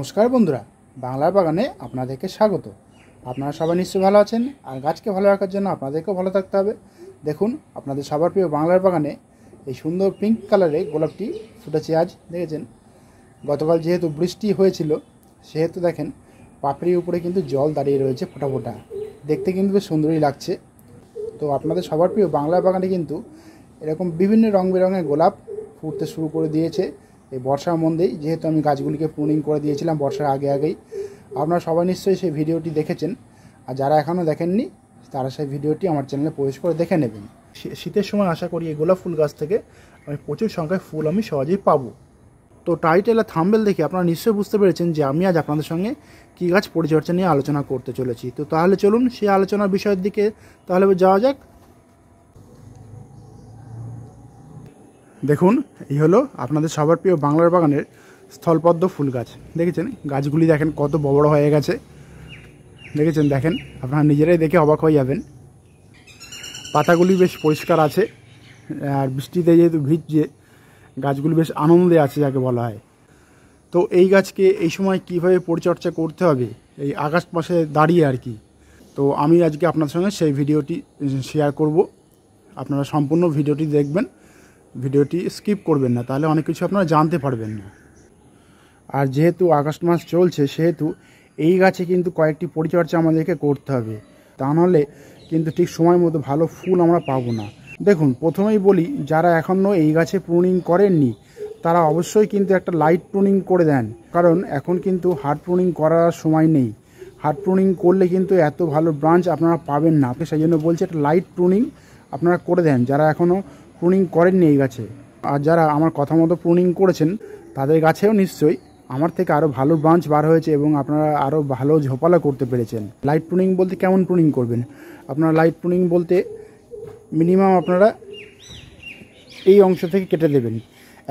নমস্কার বন্ধুরা, বাংলার বাগানে আপনাদেরকে স্বাগত। আপনারা সবাই নিশ্চয়ই ভালো আছেন, আর গাছকে ভালো রাখার জন্য আপনাদেরকেও ভালো থাকতে হবে। দেখুন, আপনাদের সবার প্রিয় বাংলার বাগানে এই সুন্দর পিঙ্ক কালারের গোলাপটি ফুটেছে আজ। দেখেছেন, গতকাল যেহেতু বৃষ্টি হয়েছিল সেহেতু দেখেন পাপড়ির উপরে কিন্তু জল দাঁড়িয়ে রয়েছে ফোঁটা ফোঁটা, দেখতে কিন্তু বেশ সুন্দরই লাগছে। তো আপনাদের সবার প্রিয় বাংলার বাগানে কিন্তু এরকম বিভিন্ন রং বেরঙের গোলাপ ফুটতে শুরু করে দিয়েছে এই বর্ষার মধ্যেই, যেহেতু আমি গাছগুলিকে প্রুনিং করে দিয়েছিলাম বর্ষার আগেই। আপনারা সবাই নিশ্চয়ই সেই ভিডিওটি দেখেছেন, আর যারা এখনও দেখেননি তারা সেই ভিডিওটি আমার চ্যানেলে প্রবেশ করে দেখে নেবেন। শীতের সময় আশা করি এই গোলাপ ফুল গাছ থেকে আমি প্রচুর সংখ্যায় ফুল আমি সহজেই পাবো। তো টাইটেল আর থাম্বনেল দেখে আপনারা নিশ্চয়ই বুঝতে পেরেছেন যে আমি আজ আপনাদের সঙ্গে কী গাছ পরিচর্যা নিয়ে আলোচনা করতে চলেছি। তো তাহলে চলুন সেই আলোচনার বিষয়ের দিকে তাহলে যাওয়া যাক। দেখুন, এই হলো আপনাদের সবার প্রিয় বাংলার বাগানের স্থলপদ্ম ফুল গাছ। দেখেছেন গাছগুলি দেখেন কত বড় হয়ে গেছে। দেখেছেন, দেখেন আপনারা নিজেরাই দেখে অবাক হয়ে যাবেন। পাতাগুলি বেশ পরিষ্কার আছে, আর বৃষ্টিতে যেহেতু ভিজছে গাছগুলি বেশ আনন্দে আছে যাকে বলা হয়। তো এই গাছকে এই সময় কীভাবে পরিচর্যা করতে হবে এই আগস্ট মাসে দাঁড়িয়ে আর কি, তো আমি আজকে আপনার সঙ্গে সেই ভিডিওটি শেয়ার করব। আপনারা সম্পূর্ণ ভিডিওটি দেখবেন, ভিডিওটি স্কিপ করবেন না, তাহলে অনেক কিছু আপনারা জানতে পারবেন না। আর যেহেতু আগস্ট মাস চলছে সেহেতু এই গাছে কিন্তু কয়েকটি পরিচর্যা আমাদেরকে করতে হবে, তা নাহলে কিন্তু ঠিক সময় মতো ভালো ফুল আমরা পাবো না। দেখুন, প্রথমেই বলি, যারা এখনও এই গাছে প্রুনিং করেননি তারা অবশ্যই কিন্তু একটা লাইট প্রুনিং করে দেন, কারণ এখন কিন্তু হার্ড প্রুনিং করার সময় নেই। হার্ড প্রুনিং করলে কিন্তু এত ভালো ব্রাঞ্চ আপনারা পাবেন না, সেই জন্য বলছি একটা লাইট প্রুনিং আপনারা করে দেন যারা এখনও প্রুনিং করেননি এই গাছে। আর যারা আমার কথা মতো প্রুনিং করেছেন তাদের গাছেও নিশ্চয়ই আমার থেকে আরও ভালো ব্রাঞ্চ বার হয়েছে এবং আপনারা আরও ভালো ঝোপালা করতে পেরেছেন। লাইট প্রুনিং বলতে কেমন প্রুনিং করবেন আপনারা? লাইট প্রুনিং বলতে মিনিমাম আপনারা এই অংশ থেকে কেটে দেবেন,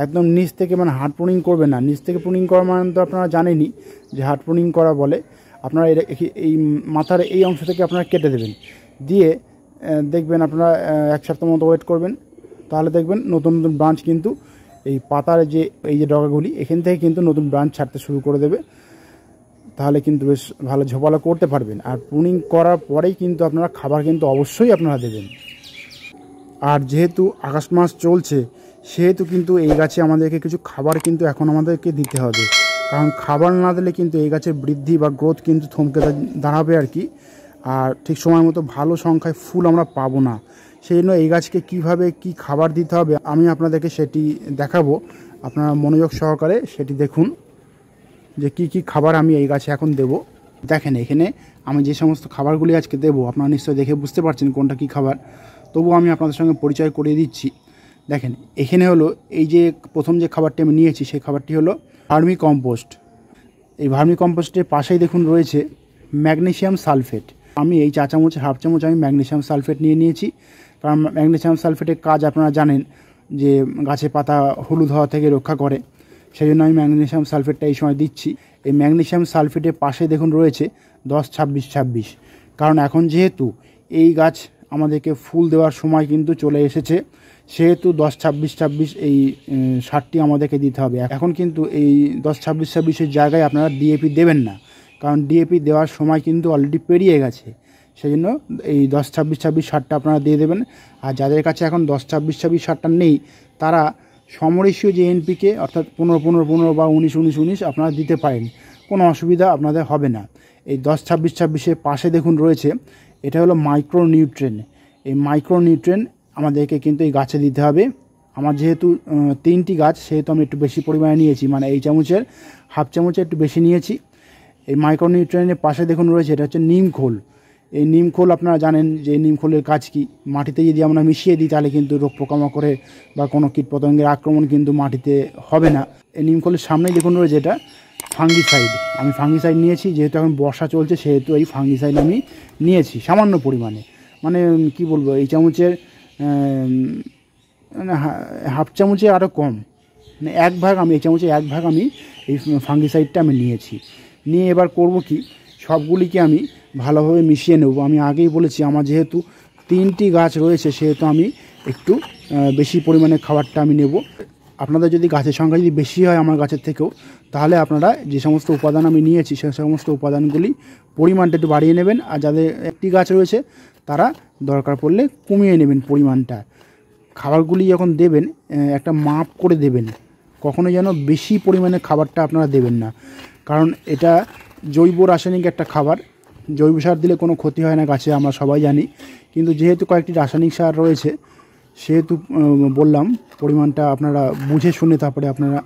একদম নিচ থেকে, মানে হার্ড প্রুনিং করবেন না। নিচ থেকে প্রুনিং করা মানে তো আপনারা জানেনই যে হার্ড প্রুনিং করা বলে। আপনারা এই মাথার এই অংশ থেকে আপনারা কেটে দেবেন, দিয়ে দেখবেন আপনারা এক সপ্তাহ মতো ওয়েট করবেন, তাহলে দেখবেন নতুন নতুন ব্রাঞ্চ কিন্তু এই পাতার এই যে ডগাগুলি এখান থেকে কিন্তু নতুন ব্রাঞ্চ ছাড়তে শুরু করে দেবে, তাহলে কিন্তু বেশ ভালো ঝোপালা করতে পারবেন। আর প্রুনিং করার পরেই কিন্তু আপনারা খাবার কিন্তু অবশ্যই আপনারা দেবেন। আর যেহেতু আগস্ট মাস চলছে সেহেতু কিন্তু এই গাছে আমাদেরকে কিছু খাবার কিন্তু এখন আমাদেরকে দিতে হবে, কারণ খাবার না দিলে কিন্তু এই গাছের বৃদ্ধি বা গ্রোথ কিন্তু থমকে দাঁড়াবে আর কি, আর ঠিক সময় মতো ভালো সংখ্যায় ফুল আমরা পাবো না। সেই জন্য এই গাছকে কীভাবে কী খাবার দিতে হবে আমি আপনাদেরকে সেটি দেখাবো। আপনারা মনোযোগ সহকারে সেটি দেখুন যে কি কি খাবার আমি এই গাছে এখন দেব। দেখেন, এখানে আমি যে সমস্ত খাবারগুলি আজকে দেবো আপনারা নিশ্চয়ই দেখে বুঝতে পারছেন কোনটা কী খাবার, তবুও আমি আপনাদের সঙ্গে পরিচয় করিয়ে দিচ্ছি। দেখেন, এখানে হলো এই যে প্রথম যে খাবারটি আমি নিয়েছি সেই খাবারটি হলো ভার্মি কম্পোস্ট। এই ভার্মি কম্পোস্টের পাশেই দেখুন রয়েছে ম্যাগনেসিয়াম সালফেট। আমি এই চা চামচ হাফ চামচ আমি ম্যাগনেসিয়াম সালফেট নিয়েছি, কারণ ম্যাগনেসিয়াম সালফেটের কাজ আপনারা জানেন যে গাছে পাতা হলুদ হওয়া থেকে রক্ষা করে, সেই জন্য আমি ম্যাগনেসিয়াম সালফেটটা এই সময় দিচ্ছি। এই ম্যাগনেসিয়াম সালফেটের পাশে দেখুন রয়েছে 10-26-26, কারণ এখন যেহেতু এই গাছ আমাদেরকে ফুল দেওয়ার সময় কিন্তু চলে এসেছে সেহেতু 10-26-26 এই সারটি আমাদেরকে দিতে হবে। এখন কিন্তু এই 10-26-26-এর জায়গায় আপনারা ডিএপি দেবেন না, কারণ ডিএপি দেওয়ার সময় কিন্তু অলরেডি পেরিয়ে গেছে। সেই জন্য এই 10-26-26 সারটা আপনারা দিয়ে দেবেন। আর যাদের কাছে এখন 10-26-26 সারটা নেই তারা সমরেশীয় যে এনপিকে অর্থাৎ 15-15-15 বা 19-19-19 আপনারা দিতে পারেন, কোনো অসুবিধা আপনাদের হবে না। এই 10-26-26-এর পাশে দেখুন রয়েছে, এটা হলো মাইক্রোনিউট্রেন। এই মাইক্রোনিউট্রেন আমাদেরকে কিন্তু এই গাছে দিতে হবে। আমার যেহেতু 3টি গাছ সেহেতু আমি একটু বেশি পরিমাণে নিয়েছি, মানে এই চামচের হাফ চামচের একটু বেশি নিয়েছি। এই মাইক্রোনিউট্রেনের পাশে দেখুন রয়েছে, এটা হচ্ছে নিম খোল। এই নিম খোল আপনারা জানেন যে নিম খোলের কাজ কি, মাটিতে যদি আমরা মিশিয়ে দিই তাহলে কিন্তু রোগ পোকামাকড়ে বা কোনো কীটপতঙ্গের আক্রমণ কিন্তু মাটিতে হবে না। এই নিম খোলের সামনেই দেখুন রয়েছে এটা ফাঙ্গিসাইড। আমি ফাঙ্গিসাইড নিয়েছি, যেহেতু এখন বর্ষা চলছে সেহেতু এই ফাঙ্গিসাইড আমি নিয়েছি সামান্য পরিমাণে, মানে কি বলবো, এই চামচের মানে হাফ চামচে আরও কম, মানে এক ভাগ, আমি এই চামচে এক ভাগ আমি এই ফাঙ্গিসাইডটা আমি নিয়েছি। নিয়ে এবার করব কি, সবগুলিকে আমি ভালোভাবে মিশিয়ে নেব। আমি আগেই বলেছি আমার যেহেতু 3টি গাছ রয়েছে সেহেতু আমি একটু বেশি পরিমাণে খাবারটা আমি নেব। আপনাদের যদি গাছের সংখ্যা যদি বেশি হয় আমার গাছের থেকেও, তাহলে আপনারা যে সমস্ত উপাদান আমি নিয়েছি সেই সমস্ত উপাদানগুলি পরিমাণটা একটু বাড়িয়ে নেবেন। আর যাদের একটি গাছ রয়েছে তারা দরকার পড়লে কমিয়ে নেবেন পরিমাণটা। খাবারগুলি যখন দেবেন একটা মাপ করে দেবেন, কখনো যেন বেশি পরিমাণে খাবারটা আপনারা দেবেন না, কারণ এটা জৈব রাসায়নিক একটা খাবার। জৈব সার দিলে কোনো ক্ষতি হয় না গাছে, আমরা সবাই জানি, কিন্তু যেহেতু কয়েকটি রাসায়নিক সার রয়েছে সেহেতু বললাম পরিমাণটা আপনারা বুঝে শুনে তারপরে আপনারা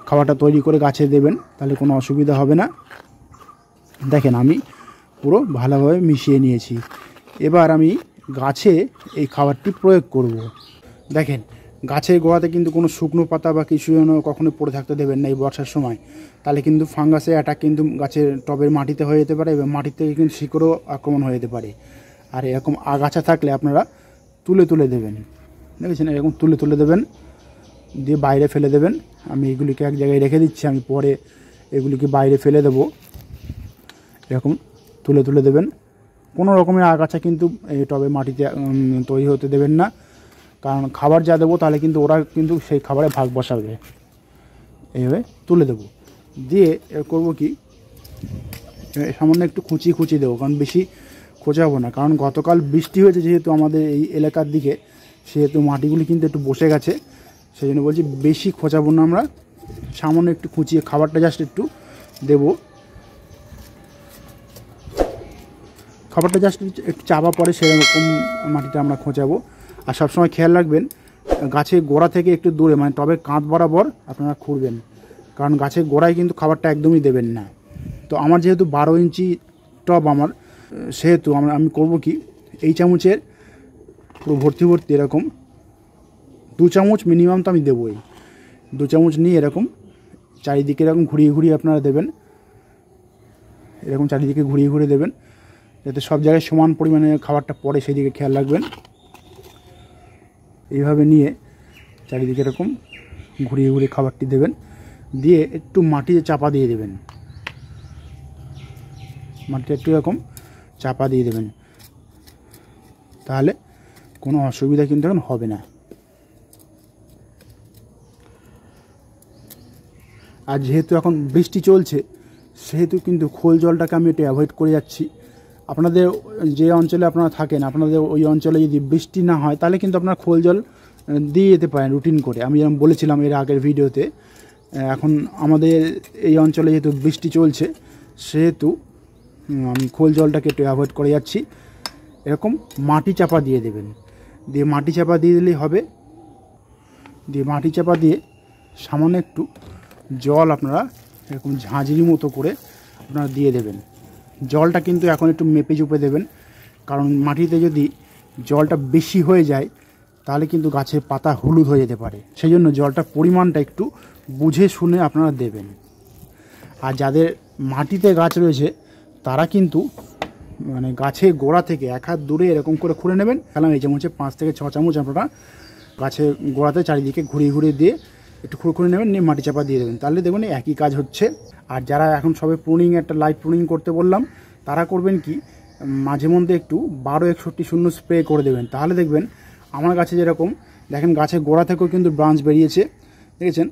খাবারটা তৈরি করে গাছে দেবেন, তাহলে কোনো অসুবিধা হবে না। দেখেন আমি পুরো ভালোভাবে মিশিয়ে নিয়েছি। এবার আমি গাছে এই খাবারটি প্রয়োগ করব। দেখেন গাছের গোড়াতে কিন্তু কোনো শুকনো পাতা বা কিছু যেন কখনো পড়ে থাকতে দেবেন না এই বর্ষার সময়, তাহলে কিন্তু ফাঙ্গাসের অ্যাটাক কিন্তু গাছের টবের মাটিতে হয়ে যেতে পারে এবং মাটির থেকে কিন্তু শিকড়ও আক্রমণ হয়ে যেতে পারে। আর এরকম আগাছা থাকলে আপনারা তুলে তুলে দেবেন, দেখেছেন, এরকম তুলে তুলে দেবেন, দিয়ে বাইরে ফেলে দেবেন। আমি এগুলিকে এক জায়গায় রেখে দিচ্ছি, আমি পরে এগুলিকে বাইরে ফেলে দেবো। এরকম তুলে তুলে দেবেন। কোনো রকমের আগাছা কিন্তু এই টবে মাটিতে তৈরি হতে দেবেন না, কারণ খাবার যা দেবো তাহলে কিন্তু ওরা কিন্তু সেই খাবারে ভাগ বসাবে। এইভাবে তুলে দেবো, দিয়ে করবো কি সামান্য একটু খুঁচিয়ে খুঁচিয়ে দেবো, কারণ বেশি খোঁচাবো না, কারণ গতকাল বৃষ্টি হয়েছে যেহেতু আমাদের এই এলাকার দিকে, সেহেতু মাটিগুলি কিন্তু একটু বসে গেছে, সেই জন্য বলছি বেশি খোঁচাবো না, আমরা সামান্য একটু খুঁচিয়ে খাবারটা জাস্ট একটু দেবো। খাবারটা জাস্ট একটু চাপা পড়ে সেরকম মাটিটা আমরা খোঁচাবো। আর সবসময় খেয়াল রাখবেন গাছের গোড়া থেকে একটু দূরে, মানে টবের কাঁধ বরাবর আপনারা খুঁড়বেন, কারণ গাছের গোড়ায় কিন্তু খাবারটা একদমই দেবেন না। তো আমার যেহেতু 12 ইঞ্চি টব আমার, সেহেতু আমি করব কি এই চামচের পুরো ভর্তি ভর্তি এরকম 2 চামচ মিনিমাম তো আমি দেবই। 2 চামচ নিয়ে এরকম চারিদিকে এরকম ঘুরিয়ে ঘুরিয়ে আপনারা দেবেন, এরকম চারিদিকে ঘুরিয়ে ঘুরিয়ে দেবেন যাতে সব জায়গায় সমান পরিমাণে খাবারটা পড়ে, সেই দিকে খেয়াল রাখবেন। এইভাবে নিয়ে চারিদিকে এরকম ঘুরিয়ে ঘুরিয়ে খাবারটি দেবেন, দিয়ে একটু মাটিতে চাপা দিয়ে দেবেন, মাটিতে একটু এরকম চাপা দিয়ে দেবেন, তাহলে কোনো অসুবিধা কিন্তু এখন হবে না। আর যেহেতু এখন বৃষ্টি চলছে সেহেতু কিন্তু খোল জলটাকে আমি একটু অ্যাভয়েড করে যাচ্ছি। আপনাদের যে অঞ্চলে আপনারা থাকেন, আপনাদের ওই অঞ্চলে যদি বৃষ্টি না হয় তাহলে কিন্তু আপনারা খোল জল দিয়ে যেতে পারেন রুটিন করে, আমি যেমন বলেছিলাম এর আগের ভিডিওতে। এখন আমাদের এই অঞ্চলে যেহেতু বৃষ্টি চলছে সেহেতু আমি খোল জলটাকে একটু অ্যাভয়েড করে যাচ্ছি। এরকম মাটি চাপা দিয়ে দেবেন, দিয়ে মাটি চাপা দিয়ে দিলেই হবে। দিয়ে মাটি চাপা দিয়ে সামান্য একটু জল আপনারা এরকম ঝাঁঝরি মতো করে আপনারা দিয়ে দেবেন। জলটা কিন্তু এখন একটু মেপে চুপে দেবেন, কারণ মাটিতে যদি জলটা বেশি হয়ে যায় তাহলে কিন্তু গাছের পাতা হলুদ হয়ে যেতে পারে, সেই জন্য জলটার পরিমাণটা একটু বুঝে শুনে আপনারা দেবেন। আর যাদের মাটিতে গাছ রয়েছে তারা কিন্তু মানে গাছের গোড়া থেকে 1 হাত দূরে এরকম করে খুঁড়ে নেবেন। খেলাম এই চামচে 5 থেকে 6 চামচ আপনারা গাছের গোড়াতে চারিদিকে ঘুরিয়ে ঘুরিয়ে দিয়ে একটু খুঁড়ে নেবেন, নিয়ে মাটি চাপা দিয়ে দেবেন, তাহলে দেখবেন একই কাজ হচ্ছে। আর যারা এখন সবে প্রুনিং, একটা লাইট প্রুনিং করতে বললাম, তারা করবেন কি মাঝে মধ্যে একটু 12-61-0 স্প্রে করে দেবেন, তাহলে দেখবেন আমার গাছে যেরকম দেখেন গাছের গোড়া থেকেও কিন্তু ব্রাঞ্চ বেরিয়েছে, দেখেছেন,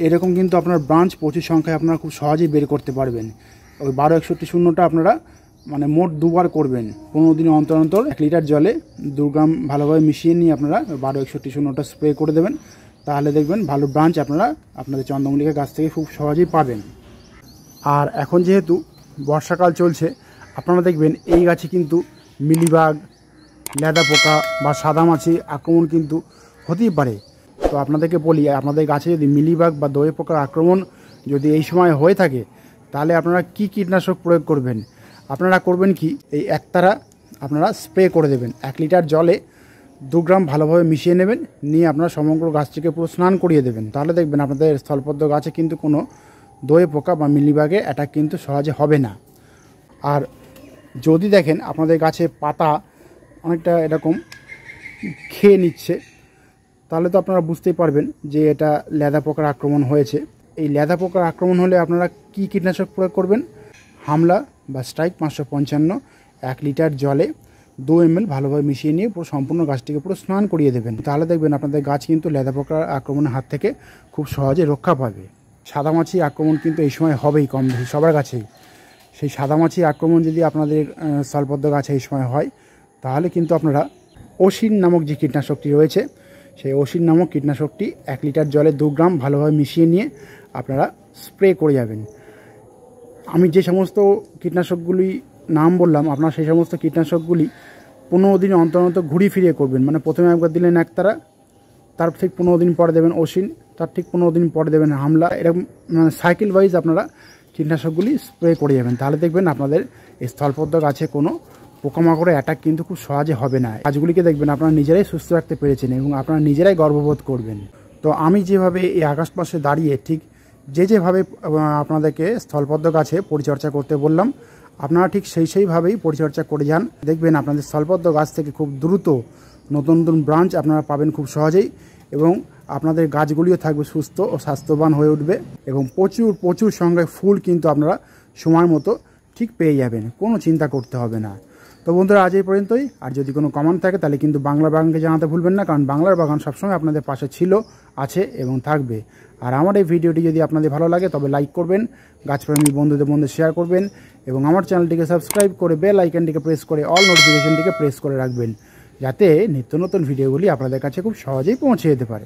এরকম কিন্তু আপনার ব্রাঞ্চ প্রচুর সংখ্যায় আপনারা খুব সহজেই বের করতে পারবেন। ওই 12-61-0টা আপনারা মানে মোট 2 বার করবেন, 15 দিন অন্তর অন্তর 1 লিটার জলে 2 গ্রাম ভালোভাবে মিশিয়ে নিয়ে আপনারা 12-61-0টা স্প্রে করে দেবেন, তাহলে দেখবেন ভালো ব্রাঞ্চ আপনারা আপনাদের চন্দ্রমল্লিকা গাছ থেকে খুব সহজেই পাবেন। আর এখন যেহেতু বর্ষাকাল চলছে, আপনারা দেখবেন এই গাছে কিন্তু মিলিবাগ, লেদা পোকা বা সাদামাছি আক্রমণ কিন্তু হতেই পারে। তো আপনাদেরকে বলি, আপনাদের গাছে যদি মিলিবাগ বা দোয়ে পোকার আক্রমণ যদি এই সময় হয়ে থাকে তাহলে আপনারা কি কীটনাশক প্রয়োগ করবেন? আপনারা করবেন কি এই একতারা আপনারা স্প্রে করে দেবেন, 1 লিটার জলে 2 গ্রাম ভালোভাবে মিশিয়ে নেবেন, নিয়ে আপনারা সমগ্র গাছটিকে পুরো স্নান করিয়ে দেবেন, তাহলে দেখবেন আপনাদের স্থলপদ্ম গাছে কিন্তু কোনো দোয়ে পোকা বা মিলিবাগের অ্যাটাক কিন্তু সহজে হবে না। আর যদি দেখেন আপনাদের গাছে পাতা অনেকটা এরকম খেয়ে নিচ্ছে, তাহলে তো আপনারা বুঝতেই পারবেন যে এটা লেদা পোকার আক্রমণ হয়েছে। এই লেদা পোকার আক্রমণ হলে আপনারা কি কীটনাশক প্রয়োগ করবেন? হামলা বা স্ট্রাইক 555 1 লিটার জলে 2 ml ভালোভাবে মিশিয়ে নিয়ে পুরো সম্পূর্ণ গাছটিকে পুরো স্নান করিয়ে দেবেন। তাহলে দেখবেন আপনাদের গাছ কিন্তু লেদা পোকার আক্রমণের হাত থেকে খুব সহজে রক্ষা পাবে। সাদামাছি আক্রমণ কিন্তু এই সময় হবেই কম বেশি সবার গাছেই। সেই সাদামাছি আক্রমণ যদি আপনাদের স্থলপদ্ম গাছে এই সময় হয়, তাহলে কিন্তু আপনারা অসিন নামক যে কীটনাশকটি রয়েছে, সেই অসিন নামক কীটনাশকটি 1 লিটার জলে 2 গ্রাম ভালোভাবে মিশিয়ে নিয়ে আপনারা স্প্রে করে যাবেন। আমি যে সমস্ত কীটনাশকগুলি নাম বললাম, আপনারা সেই সমস্ত কীটনাশকগুলি 15 দিন অন্তর অন্তর ঘুরিয়ে ফিরিয়ে করবেন। মানে প্রথমে একবার দিলেন একতারা, তার ঠিক 15 দিন পরে দেবেন অসিন, তার ঠিক 15 দিন পরে দেবেন হামলা, এরকম মানে সাইকেল ওয়াইজ আপনারা কীটনাশকগুলি স্প্রে করে যাবেন। তাহলে দেখবেন আপনাদের এই স্থলপদ্ম গাছে কোনো পোকামাকড়ের অ্যাটাক কিন্তু খুব সহজে হবে না। গাছগুলিকে দেখবেন আপনারা নিজেরাই সুস্থ রাখতে পেরেছেন এবং আপনারা নিজেরাই গর্ববোধ করবেন। তো আমি যেভাবে এই আগস্ট মাসে দাঁড়িয়ে ঠিক যেভাবে আপনাদেরকে স্থলপদ্ম গাছে পরিচর্যা করতে বললাম, আপনারা ঠিক সেইভাবেই পরিচর্যা করে যান। দেখবেন আপনাদের স্থলপদ্ম গাছ থেকে খুব দ্রুত নতুন নতুন ব্রাঞ্চ আপনারা পাবেন খুব সহজেই, এবং আপনাদের গাছগুলিও থাকবে সুস্থ ও স্বাস্থ্যবান হয়ে উঠবে, এবং প্রচুর প্রচুর সংখ্যায় ফুল কিন্তু আপনারা সময় মতো ঠিক পেয়ে যাবেন, কোনো চিন্তা করতে হবে না। তো বন্ধুরা, আজ এই পর্যন্তই। আর যদি কোনো কমেন্ট থাকে তাহলে কিন্তু বাংলার বাগানকে জানাতে ভুলবেন না, কারণ বাংলার বাগান সবসময় আপনাদের পাশে ছিল, আছে এবং থাকবে। আর আমার এই ভিডিওটি যদি আপনাদের ভালো লাগে তবে লাইক করবেন, গাছপ্রেমী বন্ধুদের মধ্যে শেয়ার করবেন, এবং আমার চ্যানেলটিকে সাবস্ক্রাইব করে বেল আইকনটিকে প্রেস করে অল নোটিফিকেশনটিকে প্রেস করে রাখবেন, যাতে নিত্য নতুন ভিডিওগুলি আপনাদের কাছে খুব সহজেই পৌঁছে যেতে পারে।